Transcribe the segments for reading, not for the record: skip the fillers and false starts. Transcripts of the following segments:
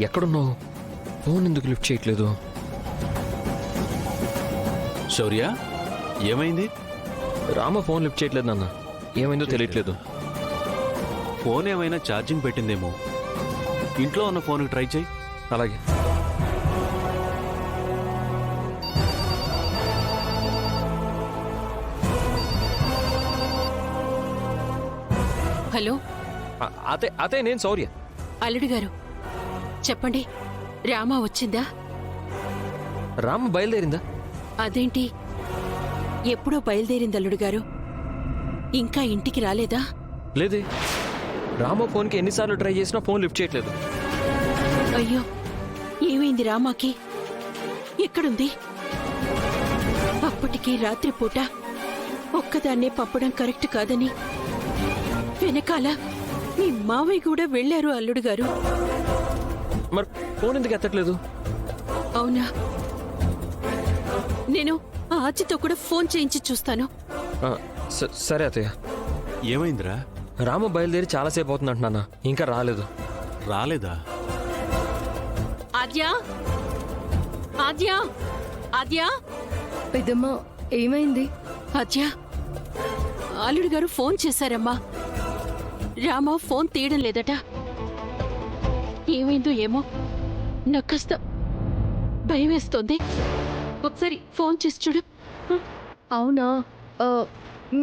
ఎక్కడున్నావు? ఫోన్ ఎందుకు లిఫ్ట్ చేయట్లేదు? శౌర్య, ఏమైంది? రామ ఫోన్ లిఫ్ట్ చేయట్లేదు నాన్న. ఏమైందో తెలియట్లేదు. ఫోన్ ఏమైనా ఛార్జింగ్ పెట్టిందేమో. ఇంట్లో ఉన్న ఫోన్కి ట్రై చేయి. అలాగే. హలో అతే అతే నేను శౌర్య. అల్లుడు గారు చెప్పండి, రామ వచ్చిందా? రామ బయలుదేరిందా? అదేంటి, ఎప్పుడో బయలుదేరింది అల్లుడు గారు, ఇంకా ఇంటికి రాలేదా? లేదే. రామ ఫోన్కి ఎన్నిసార్లు ట్రై చేసినా ఫోన్ లిఫ్ట్ చేయట్లేదు. అయ్యో, ఏమైంది రామాకి? ఎక్కడుంది? అప్పటికి రాత్రిపూట ఒక్కదాన్నే పంపడం కరెక్ట్ కాదని వెనకాల మీ మావయ్య కూడా వెళ్లారు అల్లుడు గారు. మరి ఫోన్ ఎందుకు ఎత్తట్లేదు? అవునా, నేను ఆచితో కూడా ఫోన్ చేయించి చూస్తాను. సరే అత్తయ్య. ఏమైందిరా? రామ బయలుదేరి చాలాసేపు అవుతుంది అంటున్నా, ఇంకా రాలేదు. రాలేదా? ఆద్యా, ఆద్యా, ఆద్యా. పెద్దమ్మ, ఏమైంది? ఆద్యా, అల్లుడు గారు ఫోన్ చేశారమ్మా. రామ ఫోన్ తీయడం లేదట. ఏమైందో ఏమో, నాకు కాస్త భయం వేస్తోంది. ఒకసారి ఫోన్ చేసి చూడు. అవునా,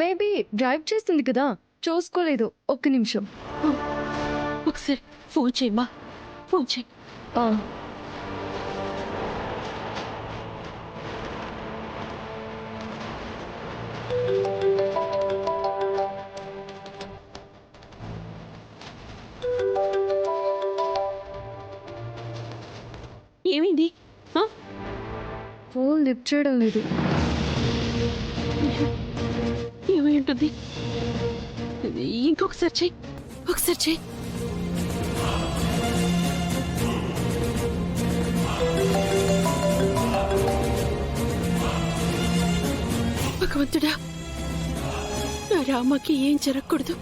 మేబీ డ్రైవ్ చేస్తుంది కదా, చూసుకోలేదు. ఒక్క నిమిషం. ఒకసారి ఫోన్ చేయమ్మా, ఫోన్ చేయి. ఏమైంది? ఫోన్ లిఫ్ట్ చేయడం లేదు. ఏమై ఉంటుంది? ఇంకొకసారి చెయ్యి, ఒకసారి చెయ్యి. భగవంతుడా, నా రామకి ఏం జరగకూడదు.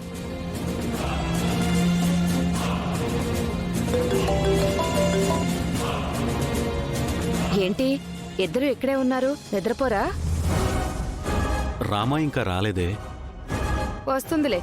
ఏంటి, ఇద్దరు ఇక్కడే ఉన్నారు, నిద్రపోరా? రామా ఇంకా రాలేదే. వస్తుందిలే.